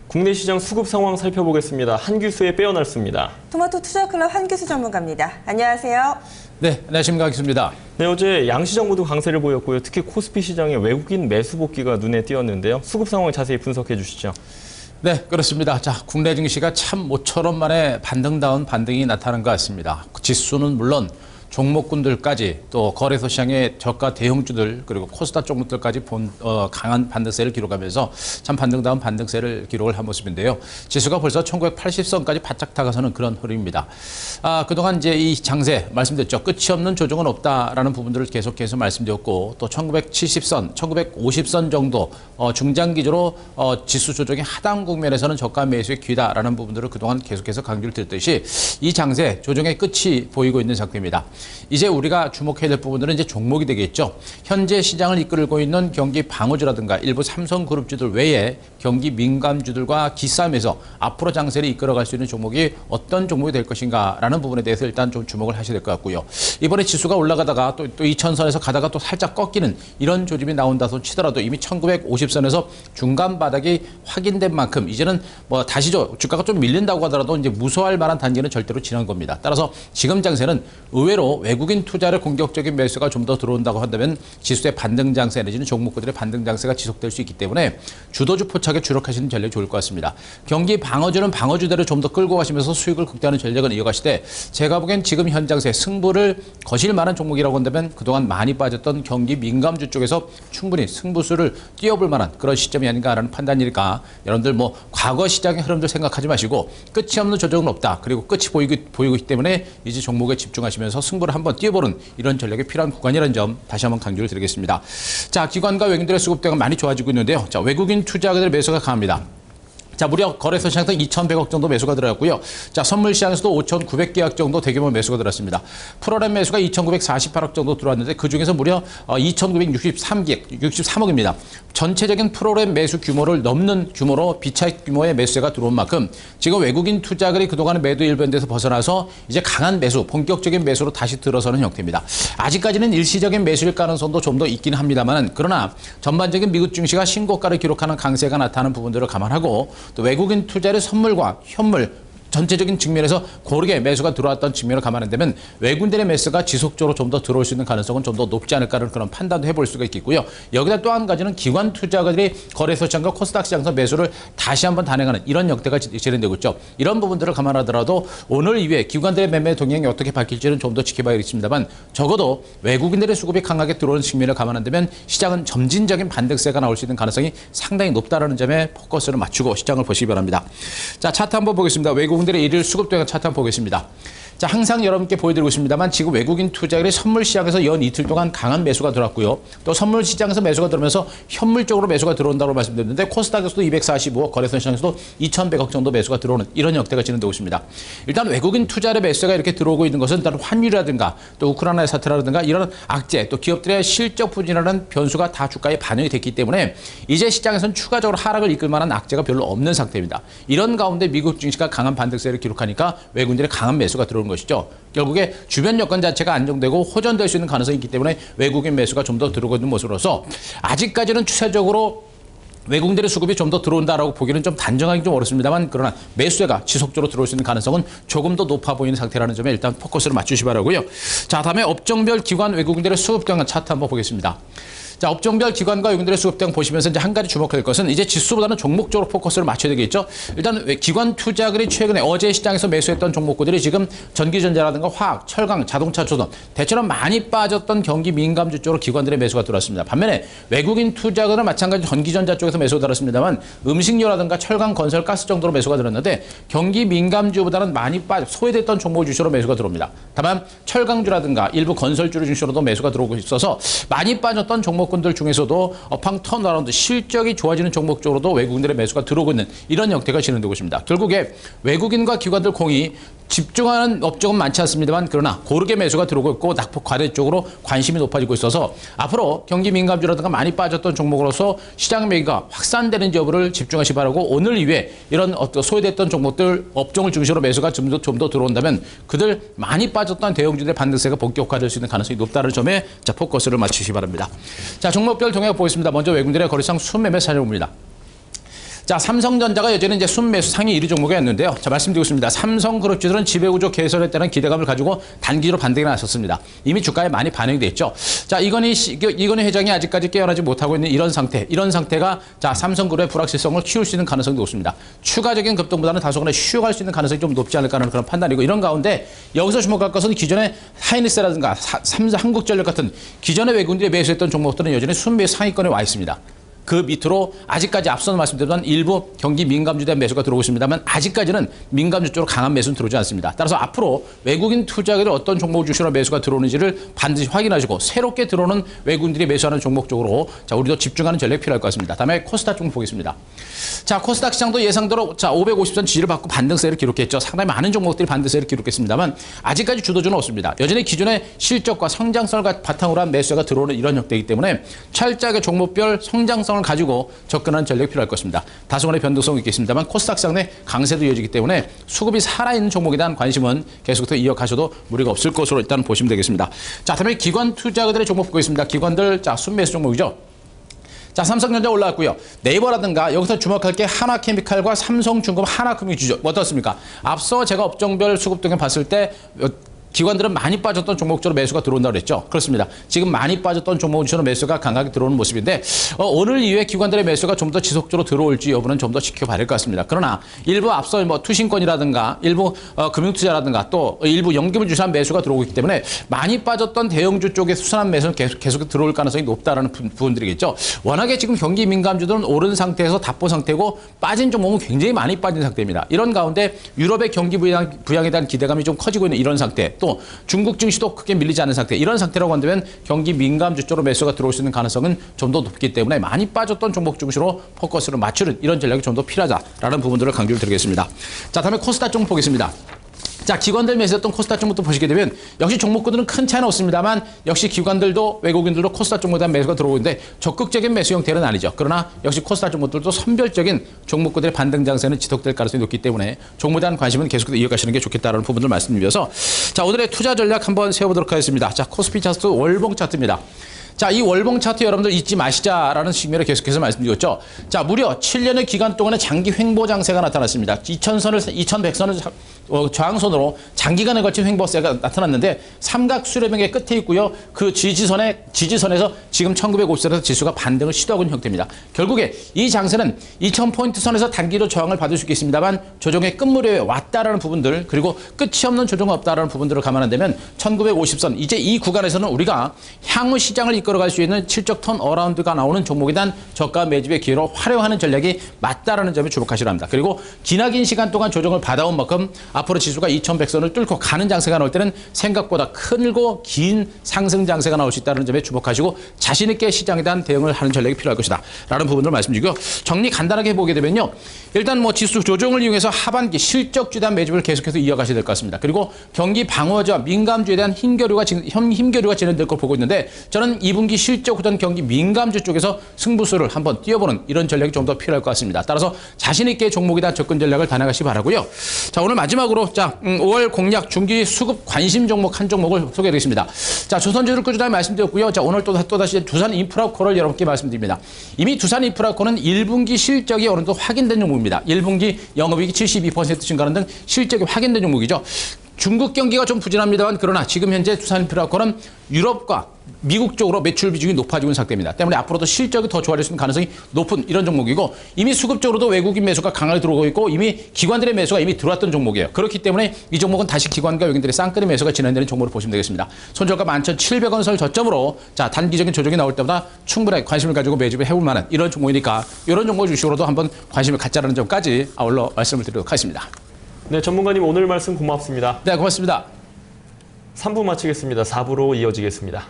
국내 시장 수급 상황 살펴보겠습니다. 한규수의 빼어날습니다. 토마토 투자클럽 한규수 전문가입니다. 안녕하세요. 네, 안녕하십니까. 한규수입니다. 네, 어제 양시장 모두 강세를 보였고요. 특히 코스피 시장에 외국인 매수 복귀가 눈에 띄었는데요. 수급 상황 자세히 분석해 주시죠. 네, 그렇습니다. 자, 국내 증시가 참 모처럼 만에 반등다운 반등이 나타난 것 같습니다. 지수는 물론 종목군들까지 또 거래소 시장의 저가 대형주들 그리고 코스닥 종목들까지 강한 반등세를 기록하면서 참 반등다운 반등세를 기록을 한 모습인데요. 지수가 벌써 1980선까지 바짝 다가서는 그런 흐름입니다. 그동안 이제 이 장세 말씀드렸죠. 끝이 없는 조정은 없다라는 부분들을 계속해서 말씀드렸고 또 1970선, 1950선 정도 중장기적으로 지수 조정의 하단 국면에서는 저가 매수의 기회다라는 부분들을 그동안 계속해서 강조를 드렸듯이 이 장세 조정의 끝이 보이고 있는 상태입니다. 이제 우리가 주목해야 될 부분들은 이제 종목이 되겠죠. 현재 시장을 이끌고 있는 경기 방어주라든가 일부 삼성그룹주들 외에 경기 민감주들과 기싸움에서 앞으로 장세를 이끌어갈 수 있는 종목이 어떤 종목이 될 것인가라는 부분에 대해서 일단 좀 주목을 하셔야 될 것 같고요. 이번에 지수가 올라가다가 또 2000선에서 가다가 또 살짝 꺾이는 이런 조짐이 나온다 손 치더라도 이미 1950선에서 중간 바닥이 확인된 만큼 이제는 뭐 다시죠. 주가가 좀 밀린다고 하더라도 이제 무서워할 만한 단계는 절대로 지난 겁니다. 따라서 지금 장세는 의외로 외국인 투자를 공격적인 매수가 좀 더 들어온다고 한다면 지수의 반등 장세 내지는 종목들의 반등 장세가 지속될 수 있기 때문에 주도주 포착에 주력하시는 전략이 좋을 것 같습니다. 경기 방어주는 방어주대로 좀 더 끌고 가시면서 수익을 극대화하는 전략을 이어가시되 제가 보기엔 지금 현 장세 승부를 거실 만한 종목이라고 한다면 그동안 많이 빠졌던 경기 민감주 쪽에서 충분히 승부수를 띄워볼 만한 그런 시점이 아닌가라는 판단이니까 여러분들 뭐 과거 시장의 흐름들 생각하지 마시고 끝이 없는 조정은 없다. 그리고 끝이 보이고 있기 때문에 이제 종목에 집중하시면서 승부를 한번 띄워보는 이런 전략이 필요한 구간이라는 점 다시 한번 강조를 드리겠습니다. 자, 기관과 외국인들의 수급대가 많이 좋아지고 있는데요. 자, 외국인 투자자들의 매수가 강합니다. 자, 무려 거래소 시장에서 2,100억 정도 매수가 들어갔고요. 자, 선물 시장에서도 5,900계약 정도 대규모 매수가 들어갔습니다. 프로그램 매수가 2,948억 정도 들어왔는데 그중에서 무려 2,963계약, 63억입니다. 전체적인 프로그램 매수 규모를 넘는 규모로 비차익 규모의 매수세가 들어온 만큼 지금 외국인 투자들이 그동안의 매도 일변에서 벗어나서 이제 강한 매수, 본격적인 매수로 다시 들어서는 형태입니다. 아직까지는 일시적인 매수일 가능성도 좀 더 있긴 합니다만 그러나 전반적인 미국 증시가 신고가를 기록하는 강세가 나타나는 부분들을 감안하고 또 외국인 투자의 선물과 현물 전체적인 측면에서 고르게 매수가 들어왔던 측면을 감안한다면 외국인들의 매수가 지속적으로 좀 더 들어올 수 있는 가능성은 좀 더 높지 않을까라는 그런 판단도 해볼 수가 있겠고요. 여기다 또 한 가지는 기관 투자가들이 거래소 시장과 코스닥 시장에서 매수를 다시 한번 단행하는 이런 역대가 진행되고 있죠. 이런 부분들을 감안하더라도 오늘 이후에 기관들의 매매 동향이 어떻게 바뀔지는 좀 더 지켜봐야겠습니다만 적어도 외국인들의 수급이 강하게 들어오는 측면을 감안한다면 시장은 점진적인 반등세가 나올 수 있는 가능성이 상당히 높다라는 점에 포커스를 맞추고 시장을 보시기 바랍니다. 자, 차트 한번 보겠습니다. 외국인들의 일일 수급대가 차트 한번 보겠습니다. 자, 항상 여러분께 보여드리고 있습니다만 지금 외국인 투자들이 선물 시장에서 연 이틀 동안 강한 매수가 들어왔고요. 또 선물 시장에서 매수가 들어오면서 현물 쪽으로 매수가 들어온다고 말씀드렸는데 코스닥에서도 245억, 거래소 시장에서도 2,100억 정도 매수가 들어오는 이런 역대가 진행되고 있습니다. 일단 외국인 투자의 매수가 이렇게 들어오고 있는 것은 일단 환율이라든가 또 우크라이나 사태라든가 이런 악재 또 기업들의 실적 부진이라는 변수가 다 주가에 반영이 됐기 때문에 이제 시장에서는 추가적으로 하락을 이끌 만한 악재가 별로 없는 상태입니다. 이런 가운데 미국 증시가 강한 반등세를 기록하니까 외국인들의 강한 매수가 들어오는 것이죠. 결국에 주변 여건 자체가 안정되고 호전될 수 있는 가능성이 있기 때문에 외국인 매수가 좀 더 들어오고 있는 모습으로서 아직까지는 추세적으로 외국인들의 수급이 좀 더 들어온다라고 보기는 좀 단정하기 좀 어렵습니다만 그러나 매수세가 지속적으로 들어올 수 있는 가능성은 조금 더 높아 보이는 상태라는 점에 일단 포커스를 맞추시 바라고요. 자, 다음에 업종별 기관 외국인들의 수급대응 차트 한번 보겠습니다. 자, 업종별 기관과 외국인들의 수급대응 보시면서 이제 한 가지 주목할 것은 이제 지수보다는 종목적으로 포커스를 맞춰야 되겠죠. 일단 기관 투자들이 최근에 어제 시장에서 매수했던 종목들이 지금 전기전자라든가 화학, 철강, 자동차, 조선 대처럼 많이 빠졌던 경기 민감주 쪽으로 기관들의 매수가 들어왔습니다. 반면에 외국인 투자들은 마찬가지로 전기전자 쪽에서 매수가 들었습니다만 음식료라든가 철강, 건설, 가스 정도로 매수가 들었는데 경기 민감주보다는 많이 소외됐던 종목 주시로 매수가 들어옵니다. 다만 철강주라든가 일부 건설주를 중심으로도 매수가 들어오고 있어서 많이 빠졌던 종목군들 중에서도 업황 턴어라운드 실적이 좋아지는 종목 쪽으로도 외국인들의 매수가 들어오고 있는 이런 형태가 진행되고 있습니다. 결국에 외국인과 기관들 공이 집중하는 업종은 많지 않습니다만 그러나 고르게 매수가 들어오고 있고 낙폭 과대 쪽으로 관심이 높아지고 있어서 앞으로 경기 민감주라든가 많이 빠졌던 종목으로서 시장 매기가 확산되는 여부를 집중하시 바라고 오늘 이후에 이런 소외됐던 종목들 업종을 중심으로 매수가 좀 더 들어온다면 그들 많이 빠졌던 대형주들의 반등세가 본격화될 수 있는 가능성이 높다는 점에 자, 포커스를 맞추시기 바랍니다. 자, 종목별 동향 보겠습니다. 먼저 외국인들의 거래상 순매매 살펴봅니다. 자, 삼성전자가 여전히 이제 순매수 상위 1위 종목이었는데요. 자, 말씀드리고 있습니다. 삼성그룹주들은 지배구조 개선에 따른 기대감을 가지고 단기로 반등이 나섰습니다. 이미 주가에 많이 반영이 됐죠. 자, 이건희 회장이 아직까지 깨어나지 못하고 있는 이런 상태가 자, 삼성그룹의 불확실성을 키울 수 있는 가능성이 높습니다. 추가적인 급등보다는 다소간에 쉬어갈 수 있는 가능성이 좀 높지 않을까 하는 그런 판단이고, 이런 가운데 여기서 주목할 것은 기존의 하이닉스라든가 한국전력 같은 기존의 외국인들이 매수했던 종목들은 여전히 순매수 상위권에 와 있습니다. 그 밑으로 아직까지 앞서 말씀드렸던 일부 경기 민감주에 대한 매수가 들어오고 있습니다만 아직까지는 민감주 쪽으로 강한 매수는 들어오지 않습니다. 따라서 앞으로 외국인 투자자들이 어떤 종목을 중심으로 매수가 들어오는지를 반드시 확인하시고 새롭게 들어오는 외국인들이 매수하는 종목 쪽으로 자, 우리도 집중하는 전략이 필요할 것 같습니다. 다음에 코스닥 종목 보겠습니다. 자, 코스닥 시장도 예상대로 자, 550선 지지를 받고 반등세를 기록했죠. 상당히 많은 종목들이 반등세를 기록했습니다만 아직까지 주도주는 없습니다. 여전히 기존의 실적과 성장성을 바탕으로 한 매수가 들어오는 이런 형태이기 때문에 철저하게 종목별 성장성을 가지고 접근하는 전략이 필요할 것입니다. 다소간의 변동성이 있겠습니다만 코스닥 시장 내 강세도 이어지기 때문에 수급이 살아있는 종목에 대한 관심은 계속해서 이어가셔도 무리가 없을 것으로 일단 보시면 되겠습니다. 자, 다음에 기관 투자자들의 종목 보겠습니다. 기관들 자, 순매수 종목이죠. 자, 삼성전자 올라왔고요. 네이버라든가 여기서 주목할 게 하나케미칼과 삼성중공업 하나금융주죠. 어떻습니까? 앞서 제가 업종별 수급 등에 봤을 때 기관들은 많이 빠졌던 종목으로 매수가 들어온다고 그랬죠. 그렇습니다. 지금 많이 빠졌던 종목으로 매수가 강하게 들어오는 모습인데 오늘 이후에 기관들의 매수가 좀 더 지속적으로 들어올지 여부는 좀 더 지켜봐야 될 것 같습니다. 그러나 일부 앞서 투신권이라든가 일부 금융투자라든가 또 일부 연금을 주시한 매수가 들어오고 있기 때문에 많이 빠졌던 대형주 쪽에 수산한 매수는 계속 들어올 가능성이 높다라는 부분들이겠죠. 워낙에 지금 경기 민감주들은 오른 상태에서 답보 상태고 빠진 종목은 굉장히 많이 빠진 상태입니다. 이런 가운데 유럽의 경기 부양에 대한 기대감이 좀 커지고 있는 이런 상태, 또 중국 증시도 크게 밀리지 않은 상태, 이런 상태라고 한다면 경기 민감주 쪽으로 매수가 들어올 수 있는 가능성은 좀 더 높기 때문에 많이 빠졌던 종목 중심으로 포커스를 맞추는 이런 전략이 좀 더 필요하다라는 부분들을 강조를 드리겠습니다. 자, 다음에 코스닥 종목 보겠습니다. 자, 기관들 매수했던 코스닥 종목도 보시게 되면 역시 종목군들은 큰 차이는 없습니다만 역시 기관들도 외국인들도 코스닥 종목에 대한 매수가 들어오고 있는데 적극적인 매수 형태는 아니죠. 그러나 역시 코스닥 종목들도 선별적인 종목군들의 반등 장세는 지속될 가능성이 높기 때문에 종목에 대한 관심은 계속해서 이어가시는 게 좋겠다는 부분을 말씀드려서 자, 오늘의 투자 전략 한번 세워보도록 하겠습니다. 자, 코스피 차트 월봉 차트입니다. 자, 이 월봉 차트 여러분들 잊지 마시자라는 측면을 계속해서 말씀드렸죠. 자, 무려 7년의 기간 동안에 장기 횡보 장세가 나타났습니다. 2100선을 저항선으로 장기간에 걸친 횡보세가 나타났는데 삼각 수렴형의 끝에 있고요. 그 지지선에서 지금 1950선에서 지수가 반등을 시도하고 있는 형태입니다. 결국에 이 장세는 2000포인트 선에서 단기로 저항을 받을 수 있겠습니다만 조정의 끝무렵에 왔다라는 부분들, 그리고 끝이 없는 조정은 없다라는 부분들을 감안한다면 1950선, 이제 이 구간에서는 우리가 향후 시장을 이끌어갈 수 있는 실적 턴 어라운드가 나오는 종목에 대한 저가 매집의 기회로 활용하는 전략이 맞다라는 점에 주목하시라 합니다. 그리고 기나긴 시간 동안 조정을 받아온 만큼 앞으로 지수가 2100선을 뚫고 가는 장세가 나올 때는 생각보다 크고 긴 상승 장세가 나올 수 있다는 점에 주목하시고 자신 있게 시장에 대한 대응을 하는 전략이 필요할 것이다 라는 부분을 말씀드리고요. 정리 간단하게 해보게 되면요. 일단 지수 조정을 이용해서 하반기 실적주에 대한 매집을 계속해서 이어가셔야 될 것 같습니다. 그리고 경기 방어주와 민감주에 대한 힘겨루가 진행될 걸 보고 있는데 저는 2분기 실적 후전 경기 민감주 쪽에서 승부수를 한번 띄워보는 이런 전략이 좀 더 필요할 것 같습니다. 따라서 자신 있게 종목에 대한 접근 전략을 다녀가시기 바라고요. 자, 오늘 마지막으로 자, 5월 공략 중기 수급 관심 종목 한 종목을 소개해드리겠습니다. 자, 조선주를 꾸준히 말씀드렸고요. 자, 오늘 또다시 두산 인프라코를 여러분께 말씀드립니다. 이미 두산 인프라코는 1분기 실적이 어느 정도 확인된 종목입니다. 1분기 영업이익이 72% 증가하는 등 실적이 확인된 종목이죠. 중국 경기가 좀 부진합니다만 그러나 지금 현재 두산 인프라코는 유럽과 미국 쪽으로 매출 비중이 높아지고 있는 상태입니다. 때문에 앞으로도 실적이 더 좋아질 수 있는 가능성이 높은 이런 종목이고 이미 수급적으로도 외국인 매수가 강하게 들어오고 있고 이미 기관들의 매수가 이미 들어왔던 종목이에요. 그렇기 때문에 이 종목은 다시 기관과 외국인들의 쌍끌이 매수가 진행되는 종목으로 보시면 되겠습니다. 손절가 11,700원 설 저점으로 자, 단기적인 조정이 나올 때마다 충분하게 관심을 가지고 매집을 해볼 만한 이런 종목이니까 이런 종목 주식으로도 한번 관심을 갖자라는 점까지 아울러 말씀을 드리도록 하겠습니다. 네, 전문가님 오늘 말씀 고맙습니다. 네, 고맙습니다. 3부 마치겠습니다. 4부로 이어지겠습니다.